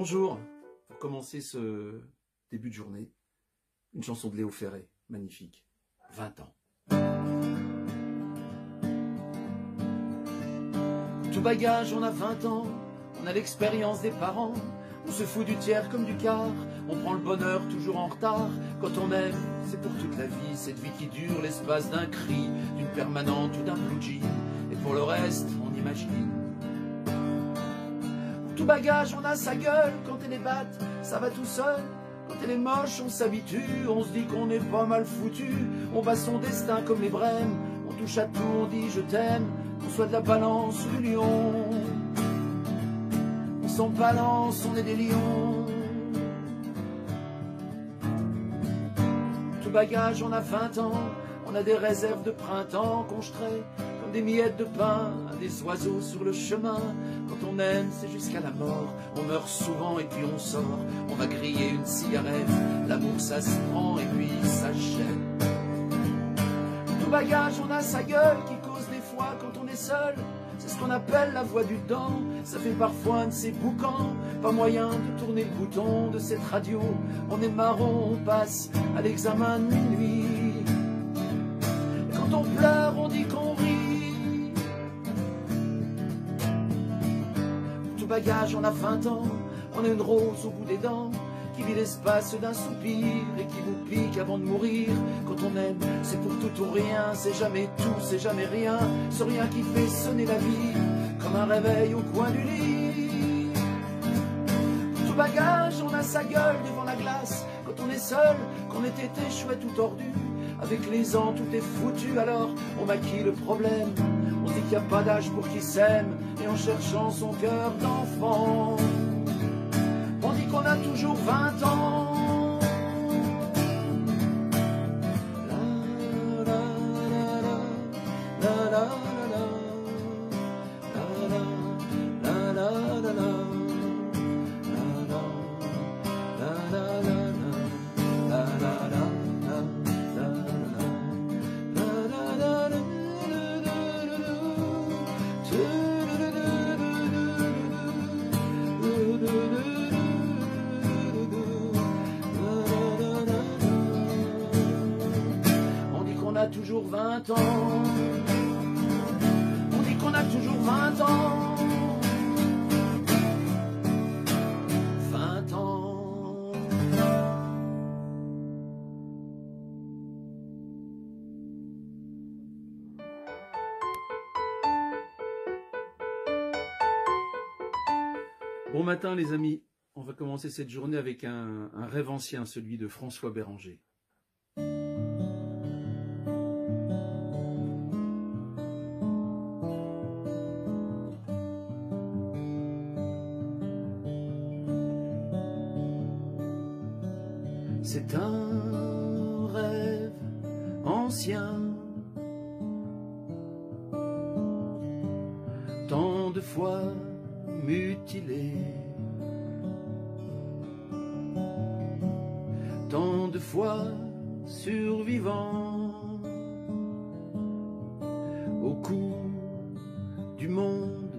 Bonjour, pour commencer ce début de journée, une chanson de Léo Ferré, magnifique, 20 ans. Tout bagage, on a 20 ans, on a l'expérience des parents, on se fout du tiers comme du quart, on prend le bonheur toujours en retard. Quand on aime, c'est pour toute la vie, cette vie qui dure l'espace d'un cri, d'une permanente ou d'un blue jean, et pour le reste, on imagine. Tout bagage, on a sa gueule, quand elle est batte, ça va tout seul. Quand elle est moche, on s'habitue, on se dit qu'on est pas mal foutu. On bat son destin comme les brèmes, on touche à tout, on dit je t'aime, qu'on soit de la balance ou du lion. On s'en balance, on est des lions. Tout bagage, on a 20 ans, on a des réserves de printemps qu'on jeterait comme des miettes de pain à des oiseaux sur le chemin. Quand on aime, c'est jusqu'à la mort. On meurt souvent et puis on sort. On va griller une cigarette. L'amour, ça se prend et puis ça gêne. Tout bagage, on a sa gueule qui cause des fois quand on est seul. C'est ce qu'on appelle la voix du temps. Ça fait parfois un de ces boucans. Pas moyen de tourner le bouton de cette radio. On est marron, on passe à l'examen de minuit. Et quand on pleure, on dit qu'on rit. Bagage, on a 20 ans, on a une rose au bout des dents qui vit l'espace d'un soupir et qui vous pique avant de mourir. Quand on aime, c'est pour tout ou rien, c'est jamais tout, c'est jamais rien, ce rien qui fait sonner la vie comme un réveil au coin du lit. Tout bagage, on a sa gueule devant la glace quand on est seul, qu'on est été chouette ou tordu. Avec les ans, tout est foutu, alors on maquille le problème. On dit qu'il n'y a pas d'âge pour qui s'aime, et en cherchant son cœur d'enfant, on dit qu'on a toujours 20 ans. La la la la la la la la la la. On dit qu'on a toujours 20 ans. On dit qu'on a toujours 20 ans. 20 ans. Bon matin les amis, on va commencer cette journée avec un rêve ancien, celui de François Béranger. C'est un rêve ancien, tant de fois mutilé, tant de fois survivant au coup du monde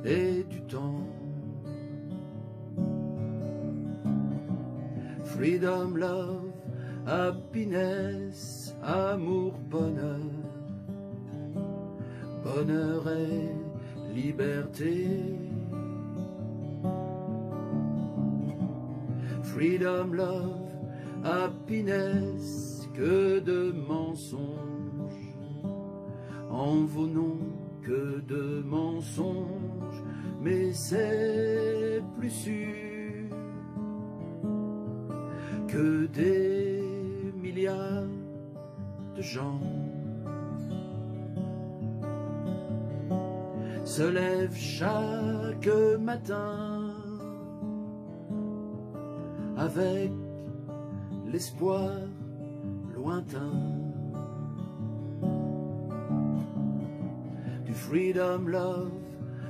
et du temps. Freedom, love, happiness, amour, bonheur, bonheur et liberté. Freedom, love, happiness, que de mensonges, en vos noms que de mensonges, mais c'est plus sûr que des milliards de gens se lèvent chaque matin avec l'espoir lointain du freedom, love,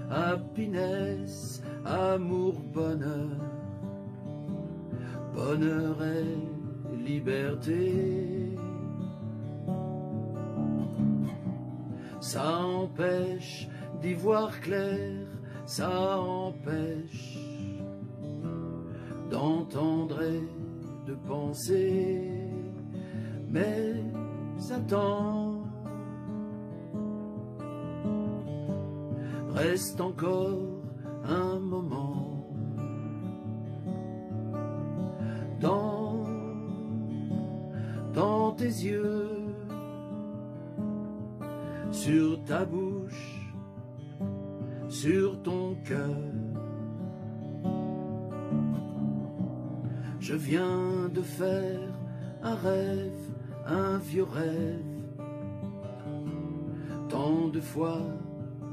happiness, amour, bonheur, bonheur et liberté. Ça empêche d'y voir clair, ça empêche d'entendre et de penser, mais attends, reste encore un moment dans tes yeux, sur ta bouche, sur ton cœur. Je viens de faire un rêve, un vieux rêve, tant de fois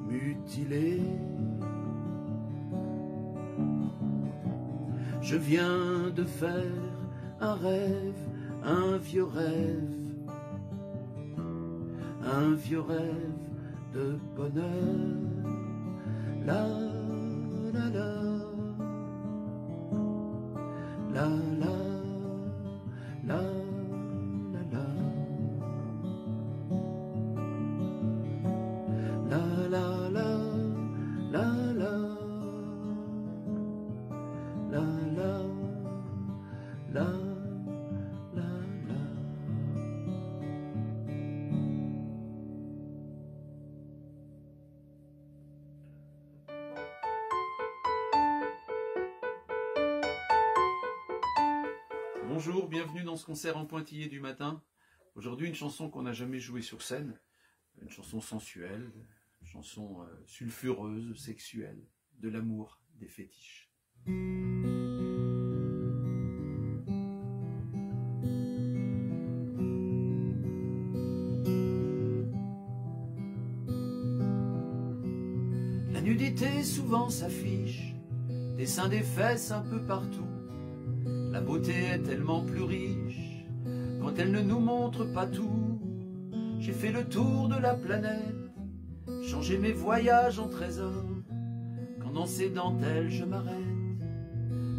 mutilé. Je viens de faire un rêve, un vieux rêve de bonheur. La la la, la la la la la, la la la la la, la la la la la. Bonjour, bienvenue dans ce concert en pointillé du matin. Aujourd'hui, une chanson qu'on n'a jamais jouée sur scène, une chanson sensuelle, une chanson sulfureuse, sexuelle, de l'amour, des fétiches. La nudité souvent s'affiche, des seins, des fesses un peu partout. La beauté est tellement plus riche quand elle ne nous montre pas tout. J'ai fait le tour de la planète, changé mes voyages en trésors. Quand dans ces dentelles je m'arrête,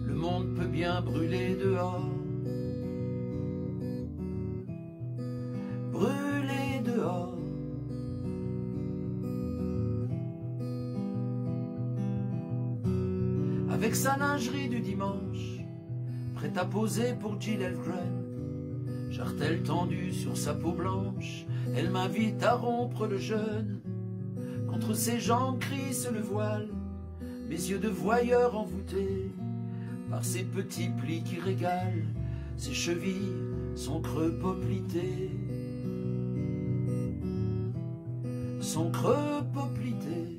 le monde peut bien brûler dehors. Brûler dehors. Avec sa lingerie du dimanche, prête à poser pour Jill Elfgren, jartelle tendue sur sa peau blanche, elle m'invite à rompre le jeûne. Contre ses jambes crisse le voile, mes yeux de voyeur envoûtés par ses petits plis qui régalent, ses chevilles, son creux poplité, son creux poplité.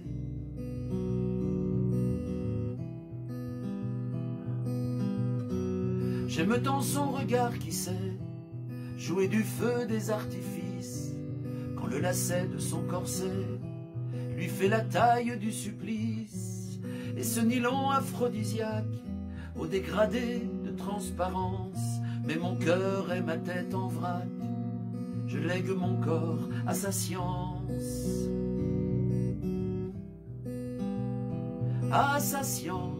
J'aime tant son regard qui sait jouer du feu des artifices, quand le lacet de son corset lui fait la taille du supplice, et ce nylon aphrodisiaque au dégradé de transparence met mon cœur et ma tête en vrac. Je lègue mon corps à sa science, à sa science.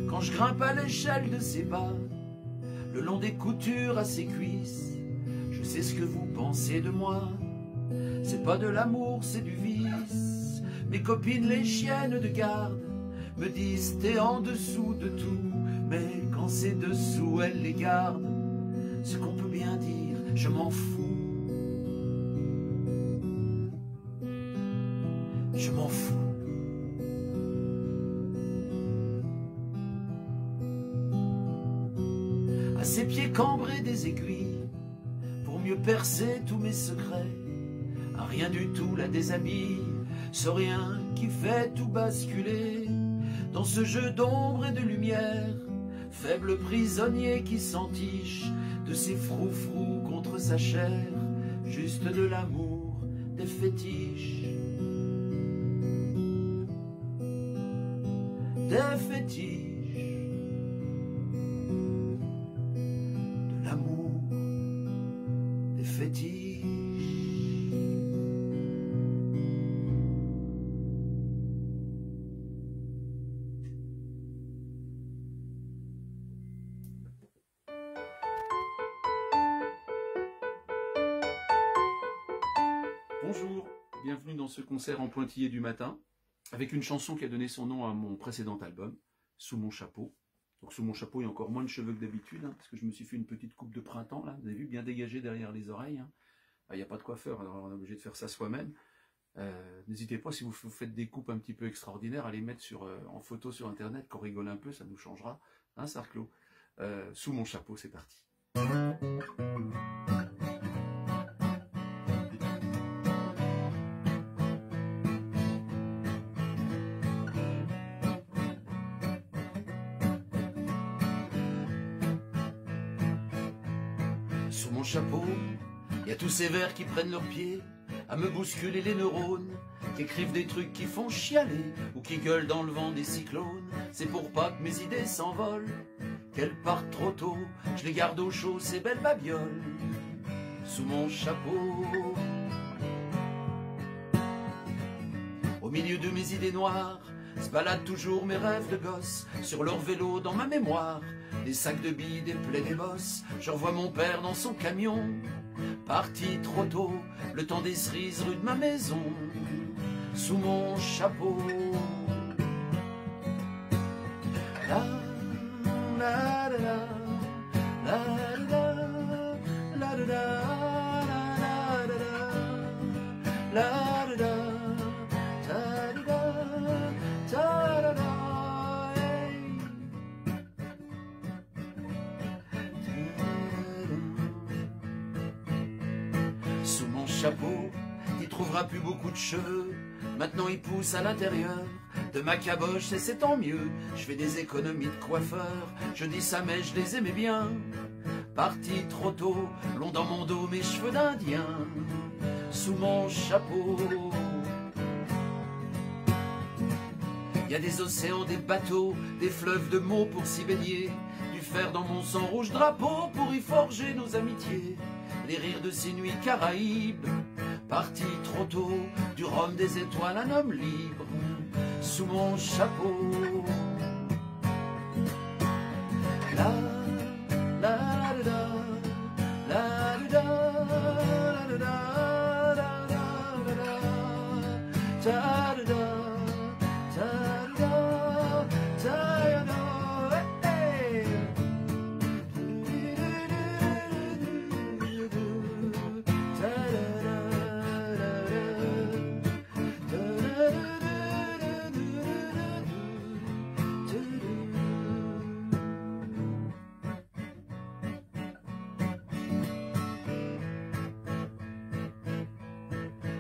Quand je grimpe à l'échelle de ses bas, le long des coutures à ses cuisses, je sais ce que vous pensez de moi. C'est pas de l'amour, c'est du vice. Mes copines, les chiennes de garde, me disent t'es en dessous de tout, mais quand c'est dessous, elles les gardent. Ce qu'on peut bien dire, je m'en fous. Je m'en fous. À ses pieds cambrés des aiguilles, pour mieux percer tous mes secrets. Un rien du tout la déshabille, ce rien qui fait tout basculer. Dans ce jeu d'ombre et de lumière, faible prisonnier qui s'entiche de ses froufrous contre sa chair, juste de l'amour, des fétiches. Des fétiches. Fétiche. Bonjour, bienvenue dans ce concert en pointillé du matin. avec une chanson qui a donné son nom à mon précédent album, Sous mon chapeau. Donc sous mon chapeau, il y a encore moins de cheveux que d'habitude, hein, parce que je me suis fait une petite coupe de printemps, là, vous avez vu, bien dégagée derrière les oreilles. Hein. Il n'y a pas de coiffeur, alors on est obligé de faire ça soi-même. N'hésitez pas, si vous faites des coupes un petit peu extraordinaires, à les mettre en photo sur Internet, qu'on rigole un peu, ça nous changera. Hein, Sarclo. Sous mon chapeau, c'est parti. Sous mon chapeau, il y a tous ces vers qui prennent leurs pieds à me bousculer les neurones, qui écrivent des trucs qui font chialer ou qui gueulent dans le vent des cyclones. C'est pour pas que mes idées s'envolent, qu'elles partent trop tôt, je les garde au chaud, ces belles babioles. Sous mon chapeau, au milieu de mes idées noires, se baladent toujours mes rêves de gosse, sur leur vélo dans ma mémoire. Des sacs de billes, des plaies, des bosses. Je revois mon père dans son camion, parti trop tôt, le temps des cerises rue de ma maison. Sous mon chapeau, la la la la la la la la la la. Sous mon chapeau, il trouvera plus beaucoup de cheveux. Maintenant il pousse à l'intérieur de ma caboche et c'est tant mieux. Je fais des économies de coiffeur. Je dis ça mais je les aimais bien. Parti trop tôt, long dans mon dos mes cheveux d'Indien. Sous mon chapeau, il y a des océans, des bateaux, des fleuves de mots pour s'y baigner. Du fer dans mon sang rouge drapeau pour y forger nos amitiés. Les rires de ces nuits caraïbes, parti trop tôt, du rhum des étoiles, un homme libre, sous mon chapeau. La la la la la la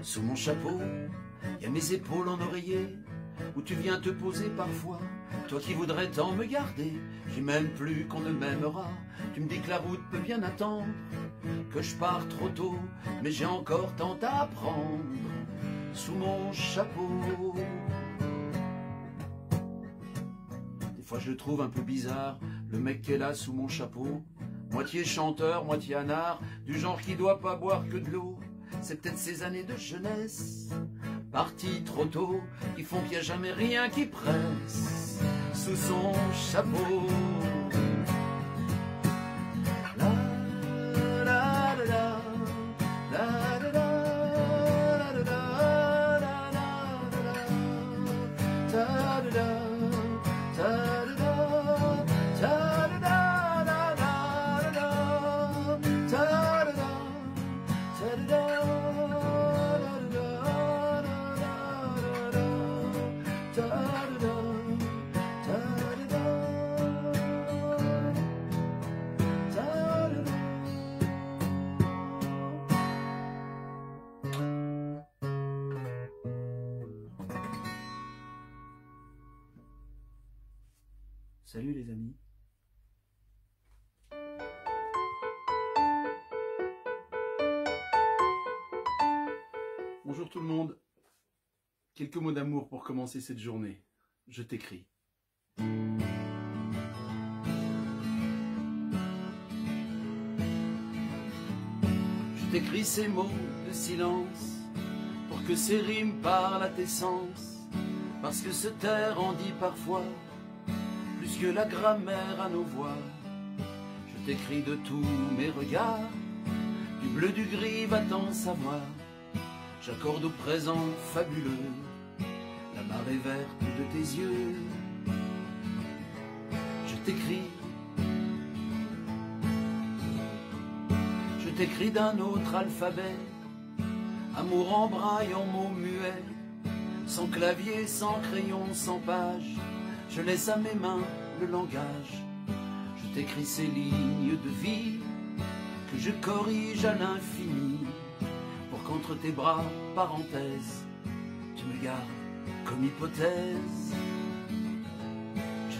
Sous mon chapeau, il y a mes épaules en oreiller, où tu viens te poser parfois, toi qui voudrais tant me garder. J'ai même plus qu'on ne m'aimera, tu me dis que la route peut bien attendre, que je pars trop tôt, mais j'ai encore tant à apprendre. Sous mon chapeau, des fois je le trouve un peu bizarre, le mec qui est là sous mon chapeau, moitié chanteur, moitié anard, du genre qui doit pas boire que de l'eau. C'est peut-être ces années de jeunesse, parties trop tôt, qui font qu'il n'y a jamais rien qui presse sous son chapeau. La la la la la la la la Salut les amis. Bonjour tout le monde. Quelques mots d'amour pour commencer cette journée. Je t'écris. Je t'écris ces mots de silence pour que ces rimes parlent à tes sens, parce que se taire en dit parfois plus que la grammaire à nos voix. Je t'écris de tous mes regards, du bleu, du gris, va t'en savoir. J'accorde au présent fabuleux la marée verte de tes yeux. Je t'écris d'un autre alphabet, amour en braille, en mots muets, sans clavier, sans crayon, sans page, je laisse à mes mains le langage. Je t'écris ces lignes de vie que je corrige à l'infini, pour qu'entre tes bras, parenthèse, tu me gardes comme hypothèse. Je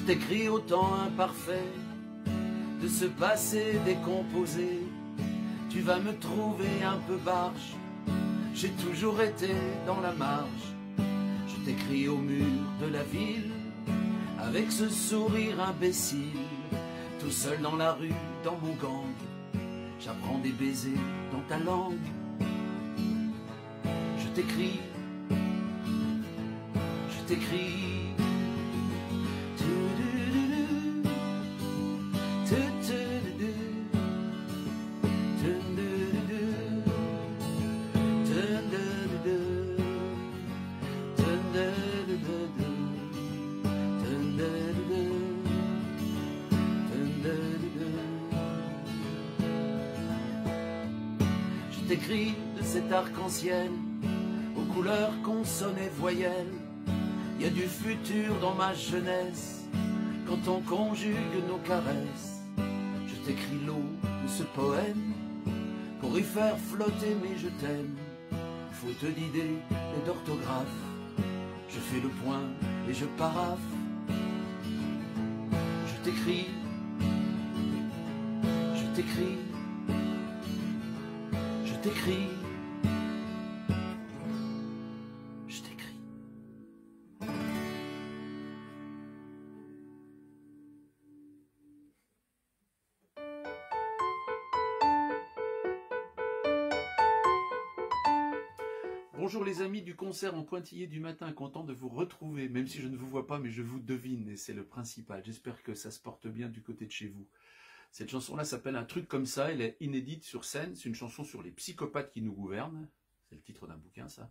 t'écris au temps imparfait de ce passé décomposé. Tu vas me trouver un peu barge, j'ai toujours été dans la marge. Je t'écris au mur de la ville, avec ce sourire imbécile, tout seul dans la rue, dans mon gang, j'apprends des baisers dans ta langue. Je t'écris, j'écris de cet arc-en-ciel aux couleurs consonnes et voyelles. Il y a du futur dans ma jeunesse quand on conjugue nos caresses. Je t'écris l'eau de ce poème pour y faire flotter mes je t'aime. Faute d'idées et d'orthographe, je fais le point et je paraphe. Je t'écris, je t'écris, je t'écris, je t'écris. Bonjour les amis du concert en pointillé du matin, content de vous retrouver, même si je ne vous vois pas mais je vous devine et c'est le principal. J'espère que ça se porte bien du côté de chez vous. Cette chanson-là s'appelle Un truc comme ça, elle est inédite sur scène, c'est une chanson sur les psychopathes qui nous gouvernent, c'est le titre d'un bouquin ça.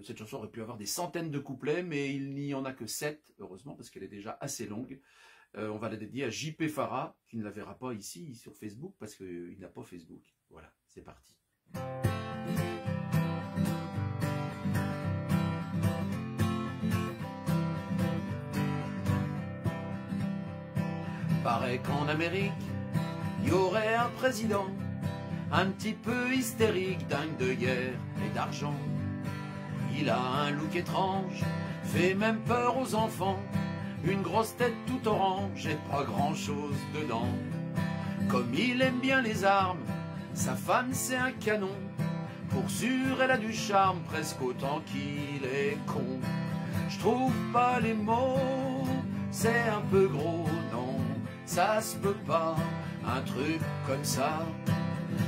Cette chanson aurait pu avoir des centaines de couplets, mais il n'y en a que 7, heureusement, parce qu'elle est déjà assez longue. On va la dédier à JP Farah, qui ne la verra pas ici sur Facebook, parce qu'il n'a pas Facebook. Voilà, c'est parti. Paraît qu'en Amérique, il y aurait un président un petit peu hystérique, dingue de guerre et d'argent. Il a un look étrange, fait même peur aux enfants, une grosse tête tout orange et pas grand chose dedans. Comme il aime bien les armes, sa femme c'est un canon. Pour sûr elle a du charme, presque autant qu'il est con. Je trouve pas les mots, c'est un peu gros, non, ça se peut pas, un truc comme ça.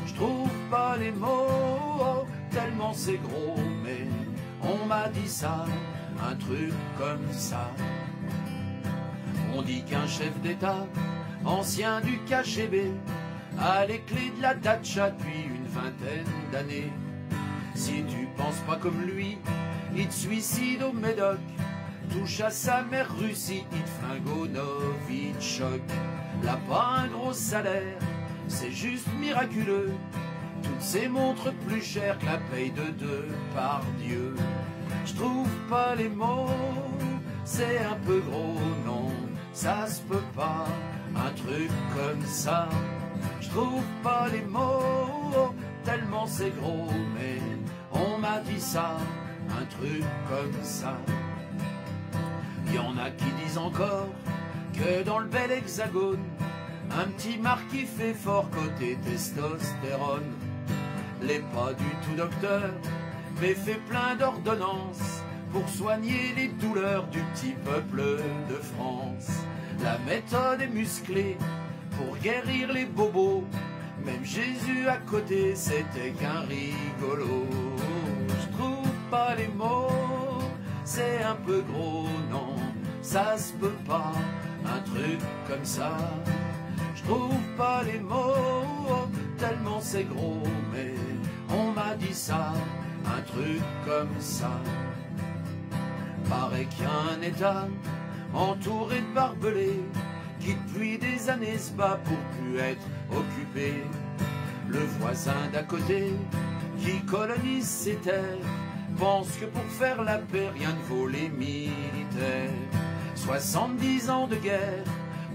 Je trouve pas les mots, tellement c'est gros, mais on m'a dit ça, un truc comme ça. On dit qu'un chef d'État, ancien du KGB, a les clés de la datcha depuis une vingtaine d'années. Si tu penses pas comme lui, il te suicide au Médoc, touche à sa mère Russie, il te flingue au Novichok. Là pas un gros salaire, c'est juste miraculeux, toutes ces montres plus chères que la paye de deux par Dieu. Je trouve pas les mots, c'est un peu gros, non, ça se peut pas, un truc comme ça. Je trouve pas les mots, tellement c'est gros, mais on m'a dit ça, un truc comme ça. Il y en a qui disent encore que dans le bel hexagone, un petit marquis fait fort côté testostérone. L'est pas du tout docteur, mais fait plein d'ordonnances pour soigner les douleurs du petit peuple de France. La méthode est musclée pour guérir les bobos, même Jésus à côté c'était qu'un rigolo. Je trouve pas les mots, c'est un peu gros, non, ça se peut pas, un truc comme ça. Je trouve pas les mots, tellement c'est gros, mais On m'a dit ça, un truc comme ça. Paraît qu'il y a un état entouré de barbelés qui depuis des années se bat pour plus être occupé. Le voisin d'à côté qui colonise ses terres pense que pour faire la paix rien ne vaut les militaires. 70 ans de guerre,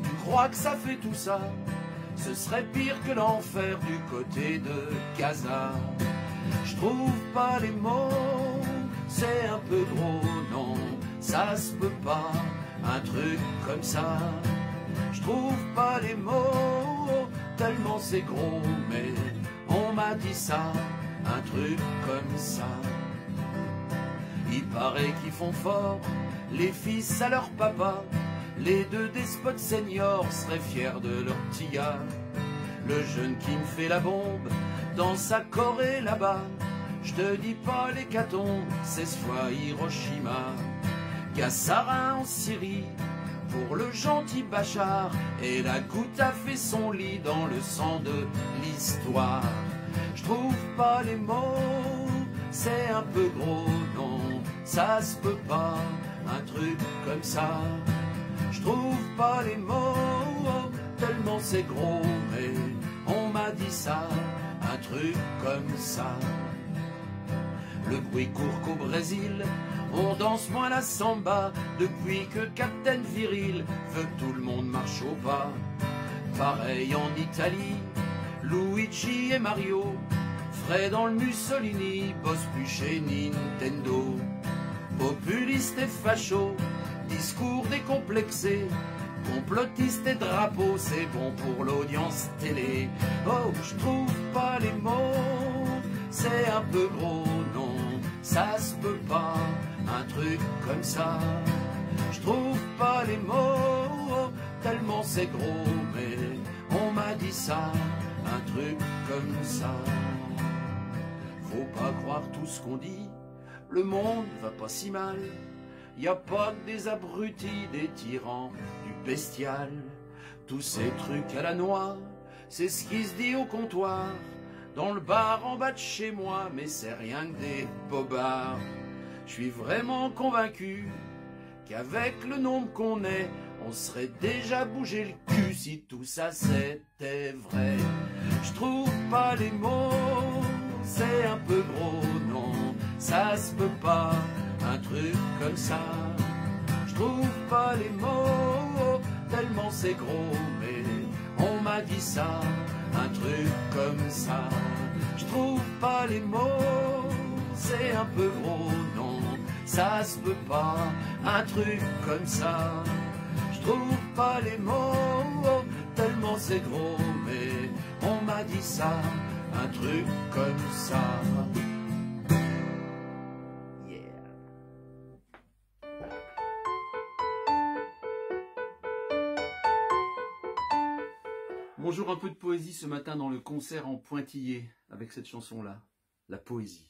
tu crois que ça fait tout ça? Ce serait pire que l'enfer du côté de Gaza. Je trouve pas les mots, c'est un peu gros, non, ça se peut pas, un truc comme ça. Je trouve pas les mots, tellement c'est gros, mais on m'a dit ça, un truc comme ça. Il paraît qu'ils font fort, les fils à leur papa, les deux despotes seniors seraient fiers de leur petit gars. Le jeune qui me fait la bombe dans sa Corée là-bas, je te dis pas l'hécatombe, c'est ce fois Hiroshima. Gassarin en Syrie, pour le gentil Bachar, et la goutte a fait son lit dans le sang de l'histoire. Je trouve pas les mots, c'est un peu gros, non, ça se peut pas, un truc comme ça. Je trouve pas les mots, tellement c'est gros, mais on m'a dit ça, un truc comme ça. Le bruit court qu'au Brésil, on danse moins la samba depuis que Captain Viril veut que tout le monde marche au pas. Pareil en Italie, Luigi et Mario, Fred dans le Mussolini, bosse plus chez Nintendo. Populiste et facho, discours décomplexé, complotiste et drapeau, c'est bon pour l'audience télé. Oh, je trouve pas les mots, c'est un peu gros, non, ça se peut pas, un truc comme ça. Je trouve pas les mots, tellement c'est gros, mais on m'a dit ça, un truc comme ça. Faut pas croire tout ce qu'on dit, le monde va pas si mal. Y a pas que des abrutis, des tyrans, du bestial. Tous ces trucs à la noix, c'est ce qui se dit au comptoir, dans le bar en bas de chez moi, mais c'est rien que des bobards. Je suis vraiment convaincu qu'avec le nombre qu'on est, on serait déjà bougé le cul si tout ça c'était vrai. Je trouve pas les mots, c'est un peu gros, non, ça se peut pas, un truc comme ça. Je trouve pas les mots, tellement c'est gros, mais on m'a dit ça, un truc comme ça. Je trouve pas les mots, c'est un peu gros, non, ça se peut pas, un truc comme ça. Je trouve pas les mots, tellement c'est gros, mais on m'a dit ça, un truc comme ça. Bonjour, un peu de poésie ce matin dans le concert en pointillé avec cette chanson-là, la poésie.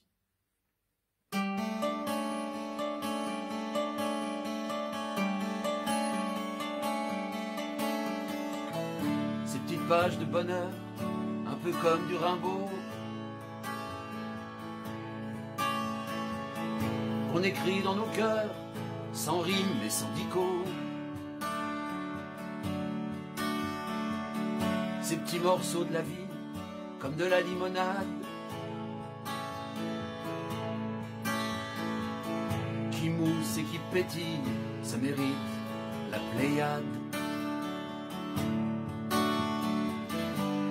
Ces petites pages de bonheur, un peu comme du Rimbaud, qu'on écrit dans nos cœurs, sans rime et sans dico. Ces petits morceaux de la vie, comme de la limonade, qui mousse et qui pétille, ça mérite la Pléiade.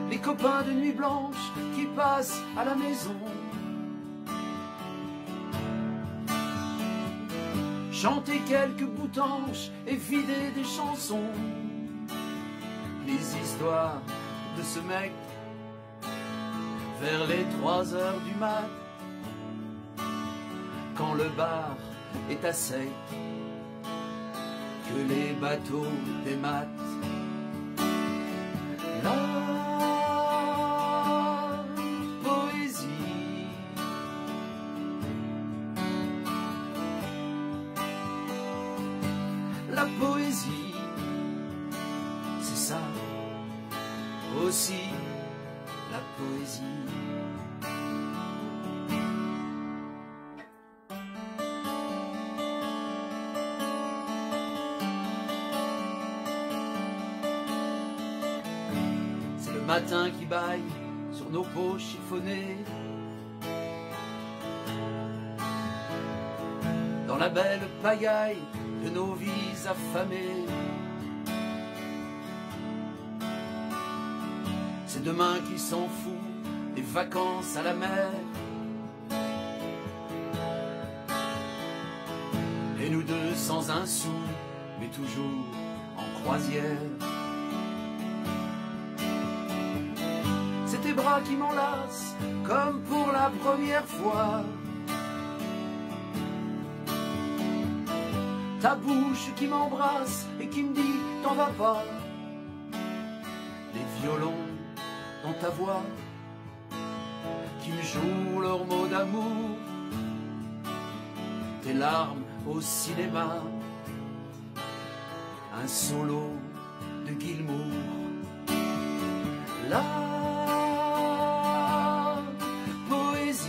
Les copains de nuit blanche qui passent à la maison, chanter quelques boutanches et vider des chansons. Les histoires de ce mec vers les 3 heures du mat, quand le bar est à sec, que les bateaux dématent. La poésie, la poésie, c'est ça aussi, la poésie. matin qui bâille sur nos peaux chiffonnées, dans la belle pagaille de nos vies affamées. C'est demain qui s'en fout des vacances à la mer, et nous deux sans un sou, mais toujours en croisière. C'est tes bras qui m'enlacent comme pour la première fois, ta bouche qui m'embrasse et qui me dit t'en vas pas, les violons dans ta voix qui me jouent leurs mots d'amour, tes larmes au cinéma, un solo de Gilmour. La poésie,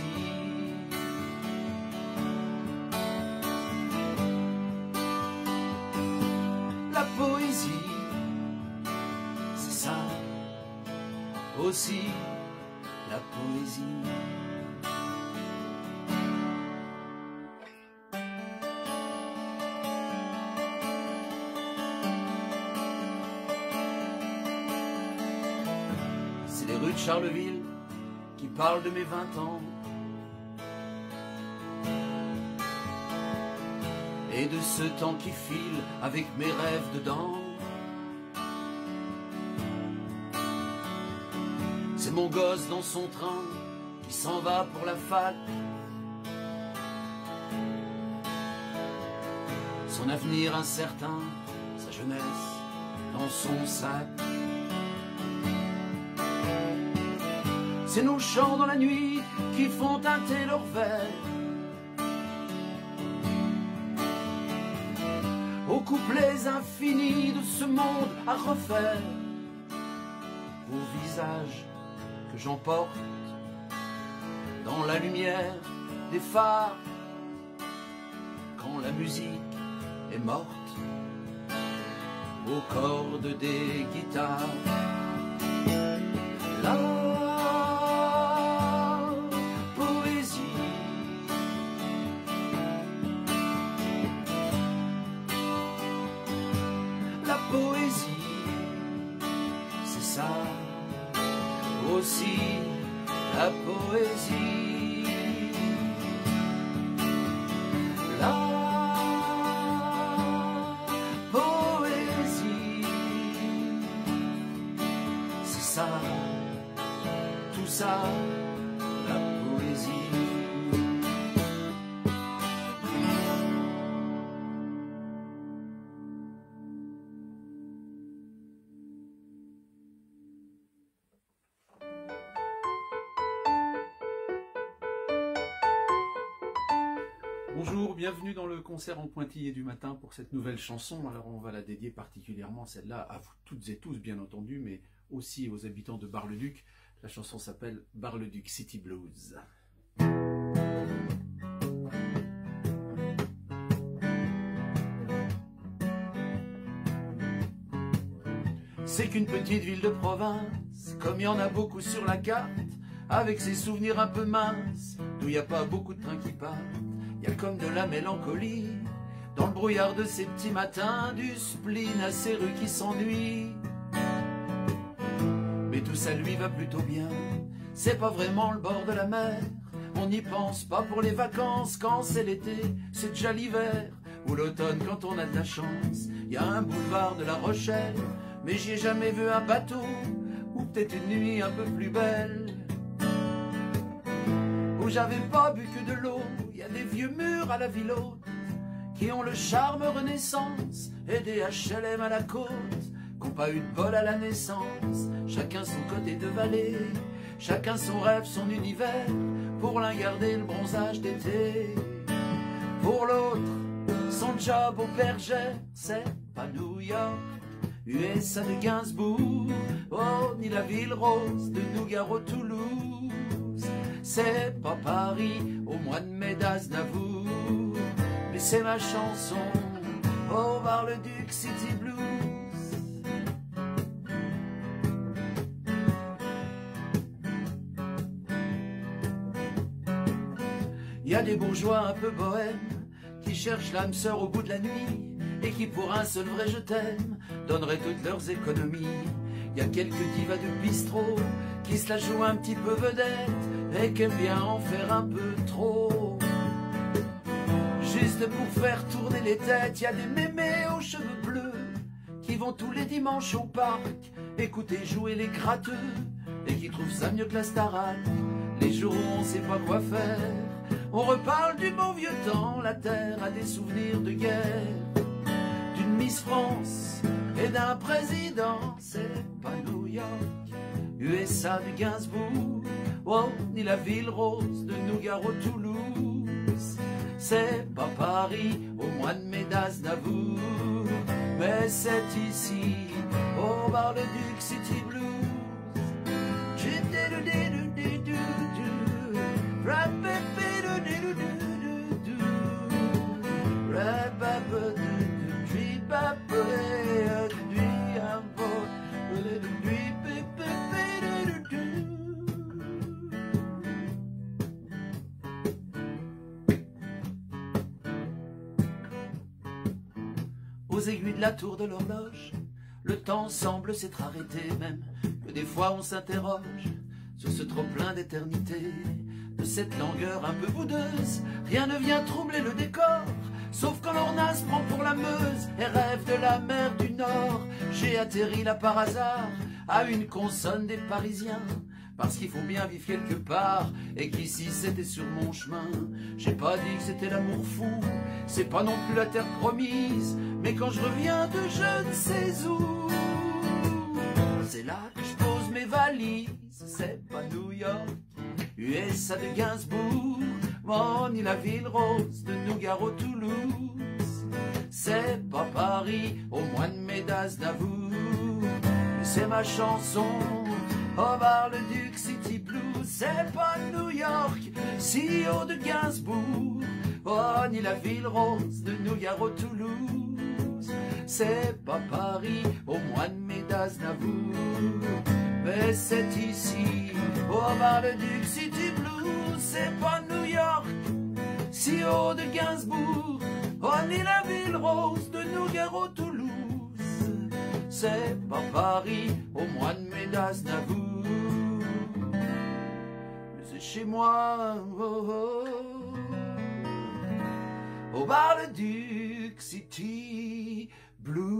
la poésie, c'est ça aussi, la poésie. C'est les rues de Charleville qui parlent de mes 20 ans et de ce temps qui file avec mes rêves dedans. C'est mon gosse dans son train qui s'en va pour la fac, son avenir incertain, sa jeunesse dans son sac. C'est nos chants dans la nuit qui font teinter leurs verres, aux couplets infinis de ce monde à refaire, vos visages que j'emporte dans la lumière des phares, quand la musique est morte aux cordes des guitares. La poésie, la poésie, c'est ça aussi, la poésie. La poésie, c'est ça, tout ça, la poésie. Bonjour, bienvenue dans le concert en pointillé du matin pour cette nouvelle chanson. Alors on va la dédier particulièrement, celle-là, à vous toutes et tous bien entendu, mais aussi aux habitants de Bar-le-Duc. La chanson s'appelle Bar-le-Duc City Blues. C'est qu'une petite ville de province, comme il y en a beaucoup sur la carte, avec ses souvenirs un peu minces, d'où il n'y a pas beaucoup de trains qui partent. Il y a comme de la mélancolie dans le brouillard de ces petits matins, du spleen à ces rues qui s'ennuient. Mais tout ça lui va plutôt bien, c'est pas vraiment le bord de la mer. On n'y pense pas pour les vacances, quand c'est l'été, c'est déjà l'hiver. Ou l'automne quand on a de la chance, il y a un boulevard de La Rochelle, mais j'y ai jamais vu un bateau, ou peut-être une nuit un peu plus belle, où j'avais pas bu que de l'eau. Il y a des vieux murs à la ville haute qui ont le charme Renaissance, et des HLM à la côte qui n'ont pas eu de bol à la naissance. Chacun son côté de vallée, chacun son rêve, son univers. Pour l'un garder le bronzage d'été, pour l'autre son job au Bergère. C'est pas New York, USA de Gainsbourg, oh, ni la ville rose de Nougaro, Toulouse. C'est pas Paris au mois de mai d'Aznavour, mais c'est ma chanson, oh, Bar-le-Duc City Blues. a des bourgeois un peu bohèmes qui cherchent l'âme sœur au bout de la nuit et qui pour un seul vrai je t'aime donneraient toutes leurs économies. Y a quelques divas de bistrot qui se la jouent un petit peu vedette et qui aiment bien en faire un peu trop. Juste pour faire tourner les têtes, y a des mémés aux cheveux bleus qui vont tous les dimanches au parc écouter jouer les gratteux et qui trouvent ça mieux que la Starac. Les jours où on sait pas quoi faire, on reparle du bon vieux temps, la terre a des souvenirs de guerre, d'une Miss France et d'un président. C'est pas New York, USA de Gainsbourg, oh, ni la ville rose de Nougaro-Toulouse. C'est pas Paris au mois de mai d'Aznavour, mais c'est ici, au bar le Duc City Blues. Aux aiguilles de la tour de l'horloge, le temps semble s'être arrêté, même que des fois on s'interroge sur ce trop-plein d'éternité, de cette langueur un peu boudeuse. Rien ne vient troubler le décor, sauf quand l'Ornasse prend pour la Meuse et rêve de la mer du Nord. J'ai atterri là par hasard à une consonne des Parisiens, parce qu'il faut bien vivre quelque part et qu'ici c'était sur mon chemin. J'ai pas dit que c'était l'amour fou, c'est pas non plus la terre promise, mais quand je reviens de je ne sais où, c'est là que je pose mes valises. C'est pas New York, USA de Gainsbourg, oh, ni la ville rose de Nougaro-Toulouse. C'est pas Paris au mois de mai d'Aznavour, mais c'est ma chanson au bar le Duc City Blues. C'est pas New York, si haut de Gainsbourg, oh, ni la ville rose de Nougaro-Toulouse. C'est pas Paris au mois de mai d'Aznavour, mais c'est ici, au bar le Duc City Blues. C'est pas New York, si haut de Gainsbourg, oh, ni la ville rose de Nougaro-Toulouse. C'est pas Paris au mois de mai d'Aznavour, mais c'est chez moi, oh, oh, au bar le Duc City Blues.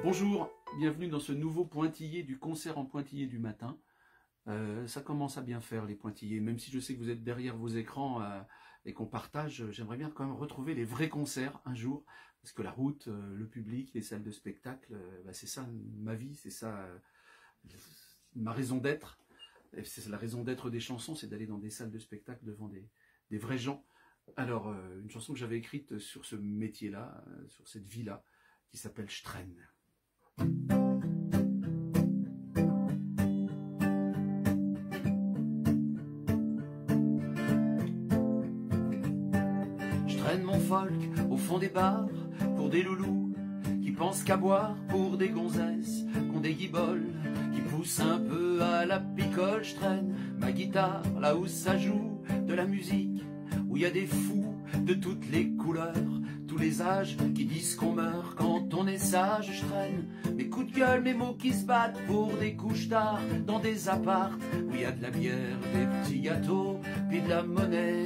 Bonjour, bienvenue dans ce nouveau pointillé du concert en pointillé du matin. Ça commence à bien faire les pointillés, même si je sais que vous êtes derrière vos écrans et qu'on partage. J'aimerais bien quand même retrouver les vrais concerts un jour, parce que la route, le public, les salles de spectacle, c'est ça ma vie, c'est ça ma raison d'être. C'est la raison d'être des chansons, c'est d'aller dans des salles de spectacle devant des vrais gens. Alors, une chanson que j'avais écrite sur ce métier-là, sur cette vie-là, qui s'appelle Stren. Je traîne mon folk au fond des bars pour des loulous qui pensent qu'à boire, pour des gonzesses qui ont des guiboles qui poussent un peu à la picole. Je traîne ma guitare là où ça joue de la musique, où il y a des fous de toutes les couleurs, tous les âges qui disent qu'on meurt quand on est sage. Je traîne mes coups de gueule, mes mots qui se battent pour des couches tard dans des apparts où il y a de la bière, des petits gâteaux, puis de la monnaie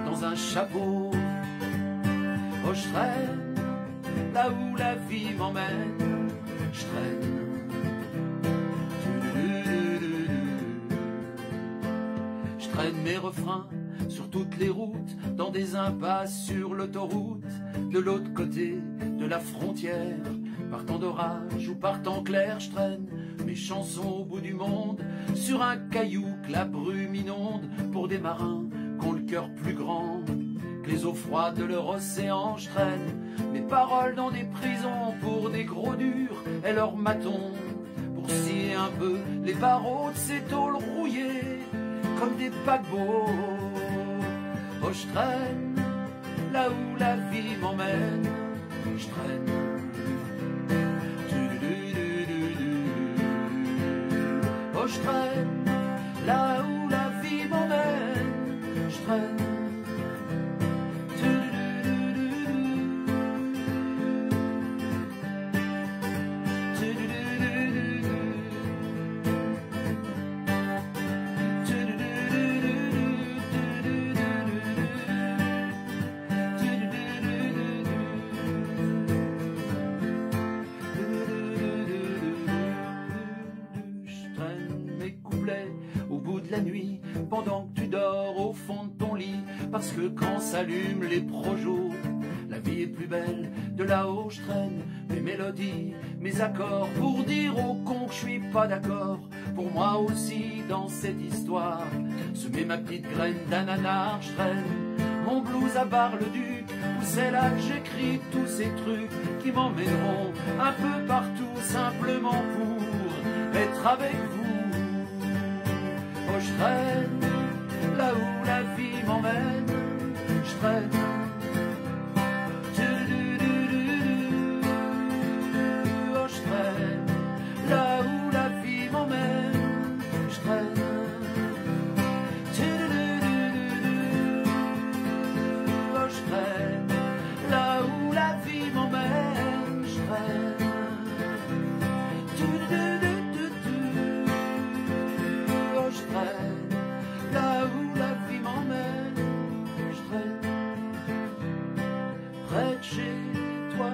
dans un chapeau. Oh, je traîne là où la vie m'emmène, je traîne. Je traîne mes refrains sur toutes les routes, dans des impasses sur l'autoroute, de l'autre côté de la frontière, par temps d'orage ou par temps clair. Je traîne mes chansons au bout du monde, sur un caillou que la brume inonde, pour des marins qui ont le cœur plus grand que les eaux froides de leur océan. Je traîne mes paroles dans des prisons pour des gros durs et leurs matons, pour scier un peu les barreaux de ces tôles rouillées comme des paquebots. Oh, je traîne là où la vie m'emmène, je traîne. Oh, je traîne, là où la vie m'emmène, je traîne. La nuit, pendant que tu dors au fond de ton lit, parce que quand s'allument les projos, la vie est plus belle. De là-haut je traîne mes mélodies, mes accords, pour dire au con que je suis pas d'accord. Pour moi aussi dans cette histoire, semer ma petite graine d'ananas, je traîne mon blues à Bar-le-Duc, où c'est là que j'écris tous ces trucs qui m'emmèneront un peu partout, simplement pour être avec vous. Oh, je traîne, là où la vie m'emmène, je traîne. Oh, je traîne, là où la vie m'emmène, je traîne. Oh, je traîne, là où la vie m'emmène, je traîne. Là où la vie m'emmène, je traîne près de chez toi,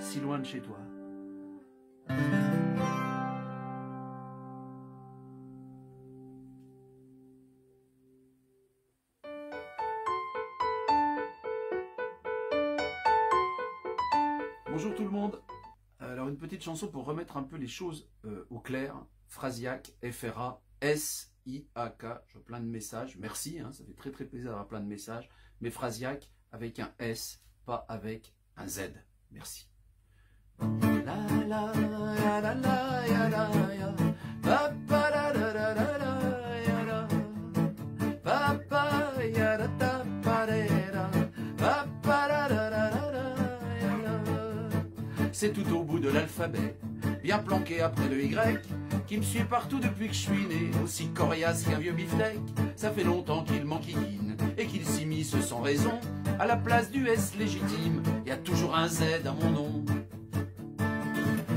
si loin de chez toi. Bonjour tout le monde. Alors une petite chanson pour remettre un peu les choses au clair. Phrasiac, F-R-A-S-I-A-K, je vois plein de messages, merci, hein, ça fait très très plaisir d'avoir plein de messages, mais Phrasiac avec un S, pas avec un Z, merci. C'est tout au bout de l'alphabet, bien planqué après le Y, qui me suit partout depuis que je suis né, aussi coriace qu'un vieux beefsteak. Ça fait longtemps qu'il m'enquiquine et qu'il s'immisce sans raison. À la place du S légitime, y a toujours un Z à mon nom.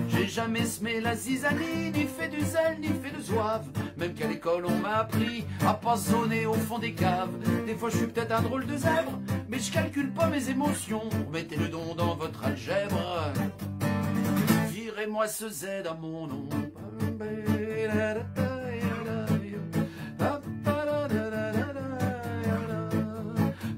J'ai jamais semé la zizanie, ni fait du zèle, ni fait de zouave. Même qu'à l'école on m'a appris à pas zoner au fond des caves. Des fois je suis peut-être un drôle de zèbre, mais je calcule pas mes émotions. Mettez le don dans votre algèbre, virez-moi ce Z à mon nom.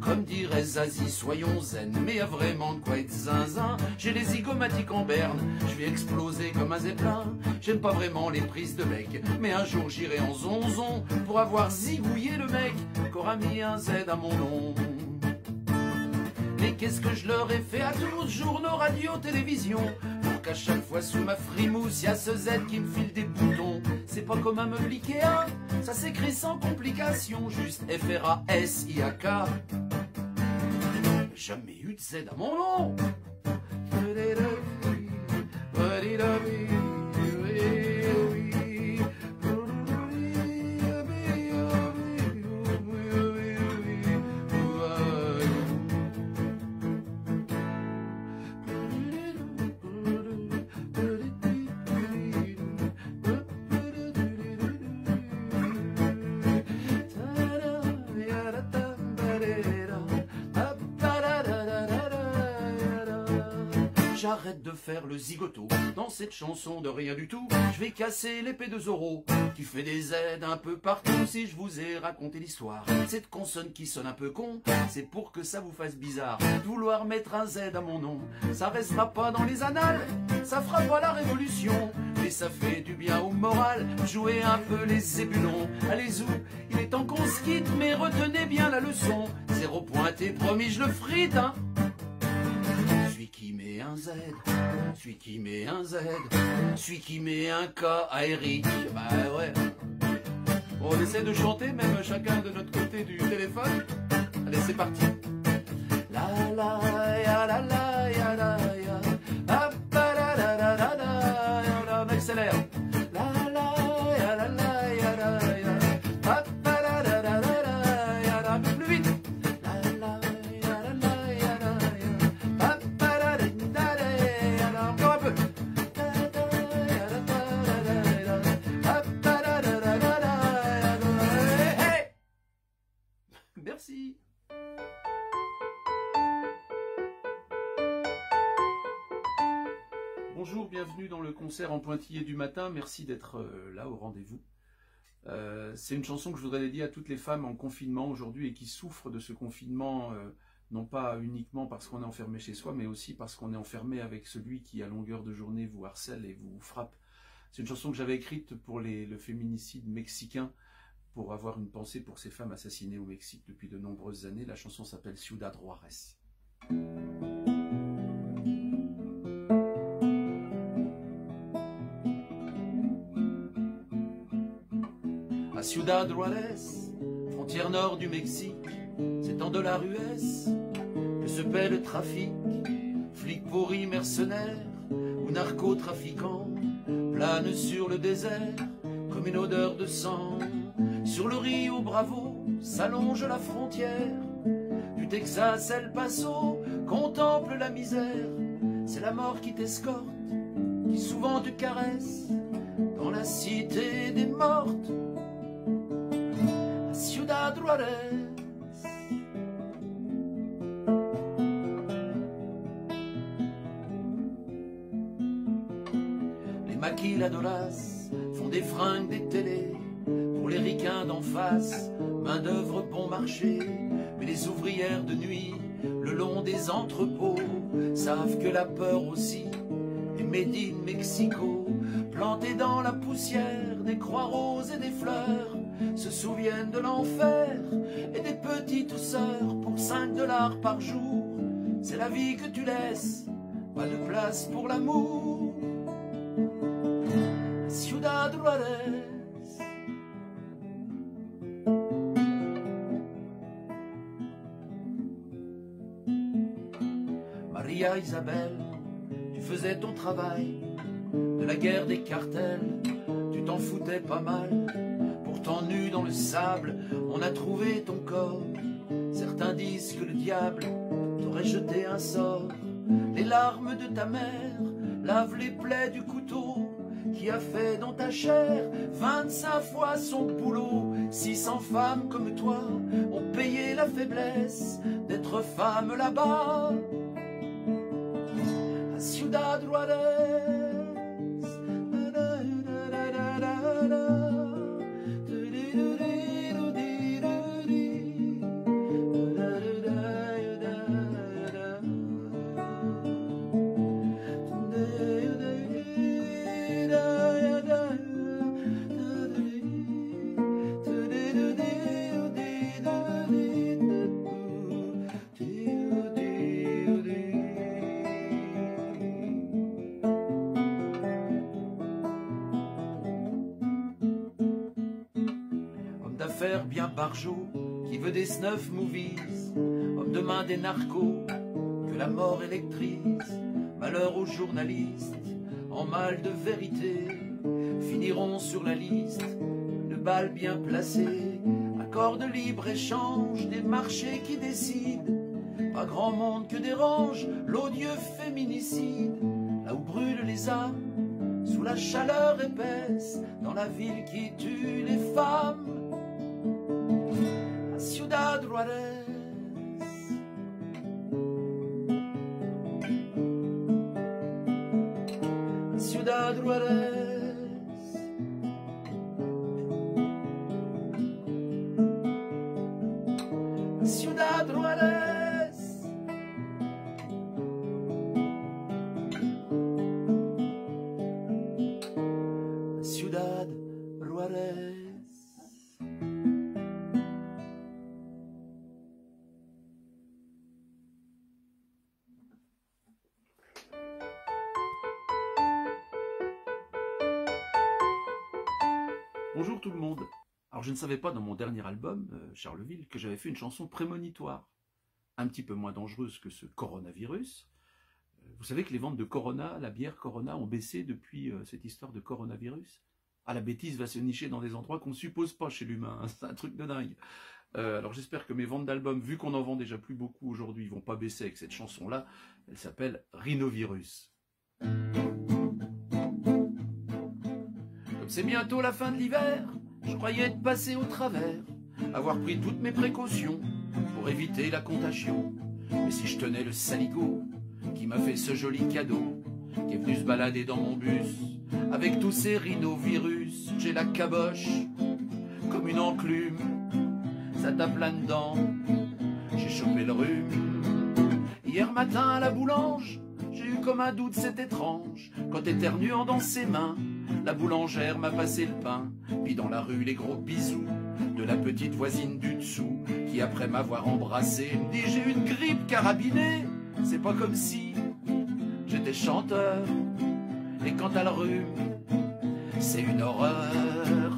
Comme dirait Zazie, soyons zen, mais y a vraiment de quoi être zinzin. J'ai les zygomatiques en berne, je vais exploser comme un zeppelin. J'aime pas vraiment les prises de bec, mais un jour j'irai en zonzon pour avoir zigouillé le mec qu'aura mis un Z à mon nom. Mais qu'est-ce que je leur ai fait à tous, journaux, radio, télévision, pour qu'à chaque fois sous ma frimousse y'a ce Z qui me file des boutons. C'est pas comme un meuble Ikea, ça s'écrit sans complication, juste F-R-A-S-I-A-K. Jamais eu de Z à mon nom. J'arrête de faire le zigoto dans cette chanson de rien du tout. Je vais casser l'épée de Zorro qui fait des Z un peu partout. Si je vous ai raconté l'histoire, cette consonne qui sonne un peu con, c'est pour que ça vous fasse bizarre de vouloir mettre un Z à mon nom. Ça restera pas dans les annales, ça fera pas la révolution, mais ça fait du bien au moral, jouer un peu les zébulons. Allez zou, il est temps qu'on se quitte, mais retenez bien la leçon. 0 pointé, promis je le frite, hein. Celui qui met un Z, celui qui met un Z, celui qui met un K à Eric, bah ouais. Bon, on essaie de chanter, même chacun de notre côté du téléphone. Allez, c'est parti. La la ya la la ya la ya. Ah, ba, la la la la la ya la. On accélère. La la ya la la ya la ya. Ah, ba, la la la la la ya la. Un peu plus vite. La la ya la la ya la ya. Ah, ba, la la la la ya la. Encore un peu. Merci. Bonjour, bienvenue dans le concert en pointillé du matin. Merci d'être là au rendez-vous. C'est une chanson que je voudrais dédier à toutes les femmes en confinement aujourd'hui et qui souffrent de ce confinement, non pas uniquement parce qu'on est enfermé chez soi, mais aussi parce qu'on est enfermé avec celui qui, à longueur de journée, vous harcèle et vous frappe. C'est une chanson que j'avais écrite pour le féminicide mexicain, pour avoir une pensée pour ces femmes assassinées au Mexique depuis de nombreuses années. La chanson s'appelle Ciudad Juárez. À Ciudad Juárez, frontière nord du Mexique, s'étend de la Ruesse que se paie le trafic, flics pourris mercenaires ou narcotrafiquants planent sur le désert comme une odeur de sang. Sur le Rio Bravo s'allonge la frontière, du Texas El Paso contemple la misère. C'est la mort qui t'escorte, qui souvent te caresse, dans la cité des mortes, à Ciudad Juárez. Les maquiladoras font des fringues, des télés, pour les ricains d'en face, main d'œuvre bon marché. Mais les ouvrières de nuit, le long des entrepôts, savent que la peur aussi est made in Mexico. Plantés dans la poussière des croix roses et des fleurs, se souviennent de l'enfer et des petites sœurs. Pour 5 $ par jour, c'est la vie que tu laisses, pas de place pour l'amour. Ciudad Juárez. Maria Isabelle, tu faisais ton travail, de la guerre des cartels, tu t'en foutais pas mal. Pourtant nu dans le sable, on a trouvé ton corps. Certains disent que le diable t'aurait jeté un sort. Les larmes de ta mère lavent les plaies du couteau qui a fait dans ta chair 25 fois son boulot. 600 femmes comme toi ont payé la faiblesse d'être femme là-bas, à Ciudad Juárez. Bien barjot, qui veut des snuff movies, homme de main des narcos, que la mort électrise. Malheur aux journalistes, en mal de vérité, finiront sur la liste de balles bien placées. Accord de libre-échange, des marchés qui décident, pas grand monde que dérange l'odieux féminicide. Là où brûlent les âmes, sous la chaleur épaisse, dans la ville qui tue les femmes, Ciudad Juárez. Ciudad Juárez. Ciudad Juárez. Ciudad Juárez. Bonjour tout le monde. Alors je ne savais pas dans mon dernier album, Charleville, que j'avais fait une chanson prémonitoire, un petit peu moins dangereuse que ce coronavirus. Vous savez que les ventes de Corona, la bière Corona, ont baissé depuis cette histoire de coronavirus. Ah, la bêtise va se nicher dans des endroits qu'on ne suppose pas chez l'humain, hein, c'est un truc de dingue. Alors j'espère que mes ventes d'albums, vu qu'on en vend déjà plus beaucoup aujourd'hui, ne vont pas baisser avec cette chanson-là. Elle s'appelle Rhinovirus. Comme c'est bientôt la fin de l'hiver, je croyais être passé au travers, avoir pris toutes mes précautions pour éviter la contagion. Mais si je tenais le saligo qui m'a fait ce joli cadeau, qui est venu se balader dans mon bus avec tous ces rhinovirus, j'ai la caboche comme une enclume, ça tape là-dedans, j'ai chopé le rhume. Hier matin à la boulange, j'ai eu comme un doute, c'est étrange, quand éternuant dans ses mains, la boulangère m'a passé le pain. Puis dans la rue les gros bisous de la petite voisine du dessous, qui après m'avoir embrassé me dit j'ai une grippe carabinée. C'est pas comme si j'étais chanteur, et quant à le rhume, c'est une horreur.